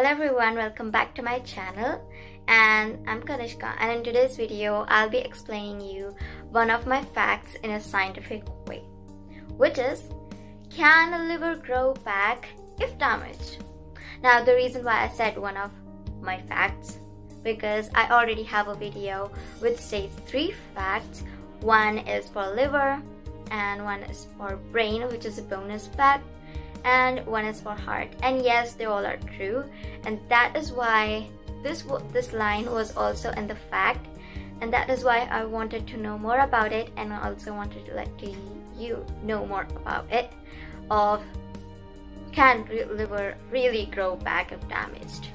Hello everyone, welcome back to my channel, and I'm Kanishka, and in today's video I'll be explaining you one of my facts in a scientific way, which is, can a liver grow back if damaged? Now the reason why I said one of my facts, because I already have a video which states 3 facts. One is for liver, and one is for brain, which is a bonus fact, and one is for heart. And yes, they all are true, and that is why this line was also in the fact, and that is why I wanted to know more about it, and I also wanted to let you know more about it, of can liver really grow back if damaged?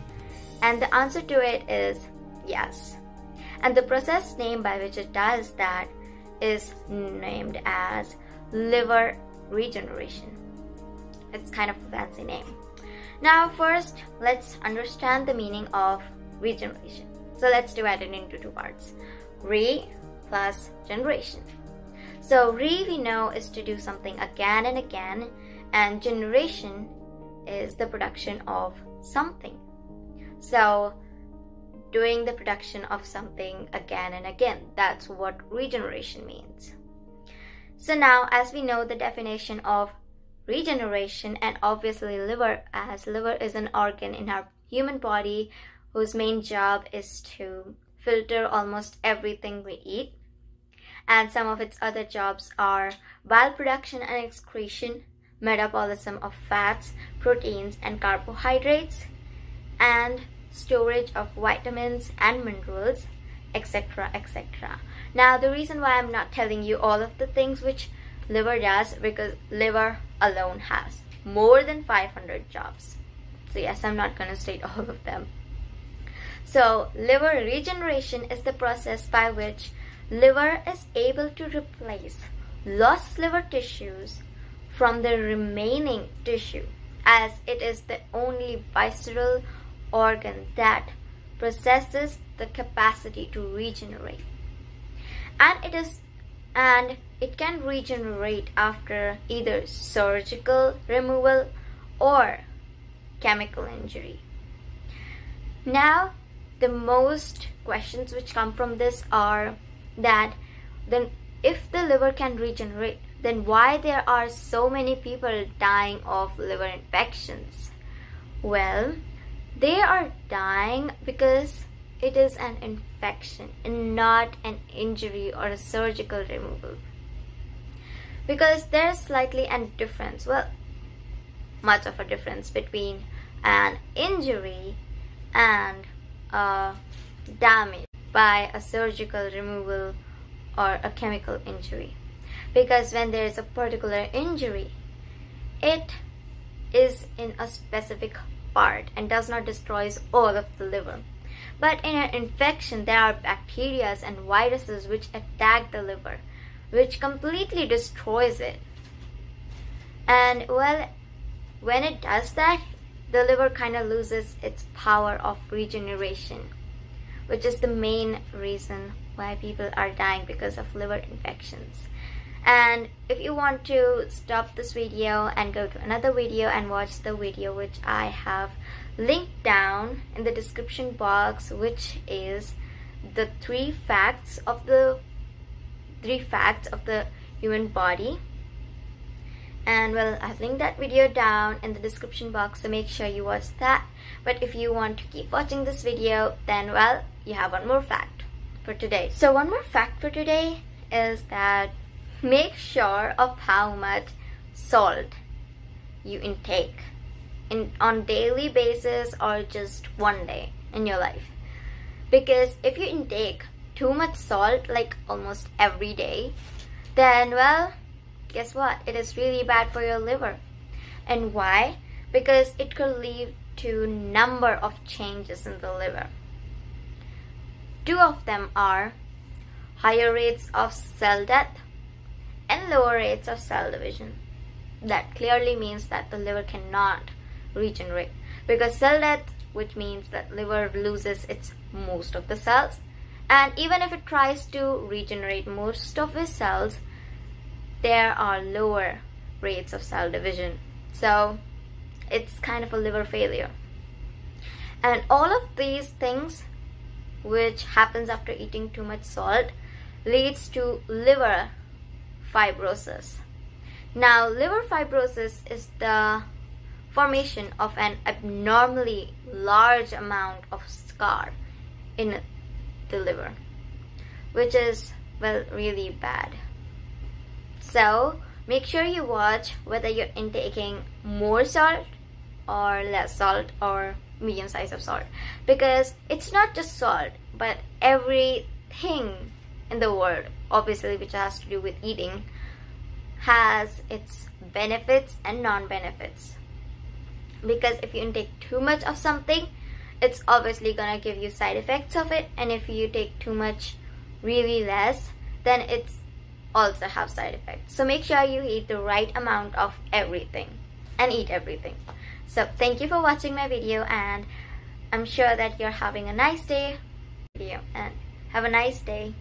And the answer to it is yes. And the process name by which it does that is named as liver regeneration. It's kind of a fancy name. Now first, let's understand the meaning of regeneration. So let's divide it into 2 parts. Re plus generation. So re, we know, is to do something again and again, and generation is the production of something. So doing the production of something again and again, that's what regeneration means. So now, as we know the definition of regeneration, and obviously liver, as liver is an organ in our human body whose main job is to filter almost everything we eat, and some of its other jobs are bile production and excretion, metabolism of fats, proteins and carbohydrates, and storage of vitamins and minerals, etc, etc. Now the reason why I'm not telling you all of the things which liver does, because liver alone has more than 500 jobs. So yes, I'm not going to state all of them. So liver regeneration is the process by which liver is able to replace lost liver tissues from the remaining tissue, as it is the only visceral organ that possesses the capacity to regenerate. And it can regenerate after either surgical removal or chemical injury. Now, the most questions which come from this are that then if the liver can regenerate, then why there are so many people dying of liver infections? Well, they are dying because it is an infection and not an injury or a surgical removal. Because there's slightly a difference, well, much of a difference between an injury and a damage by a surgical removal or a chemical injury. Because when there is a particular injury, it is in a specific part and does not destroy all of the liver. But in an infection, there are bacteria and viruses which attack the liver, which completely destroys it. And well, when it does that, the liver kind of loses its power of regeneration, which is the main reason why people are dying because of liver infections. And if you want to stop this video and go to another video and watch the video which I have linked down in the description box, which is the 3 facts of the human body, and well, I've linked that video down in the description box, so make sure you watch that. But if you want to keep watching this video, then well, you have one more fact for today. So one more fact for today is that make sure of how much salt you intake on daily basis or just one day in your life. Because if you intake too much salt, like almost every day, then well, guess what? It is really bad for your liver. And why? Because it could lead to number of changes in the liver. 2 of them are higher rates of cell death and lower rates of cell division. That clearly means that the liver cannot regenerate, because cell death, which means that liver loses its most of the cells, and even if it tries to regenerate most of its cells, there are lower rates of cell division. So it's kind of a liver failure. And all of these things which happens after eating too much salt leads to liver fibrosis. Now, liver fibrosis is the formation of an abnormally large amount of scar in the liver, which is, well, really bad. So make sure you watch whether you're intaking more salt or less salt or medium size of salt, because it's not just salt, but everything in the world, obviously, which has to do with eating, has its benefits and non-benefits. Because if you intake too much of something, it's obviously gonna give you side effects of it, and if you take too much really less, then it's also have side effects. So make sure you eat the right amount of everything and eat everything. So thank you for watching my video, and I'm sure that you're having a nice day and have a nice day.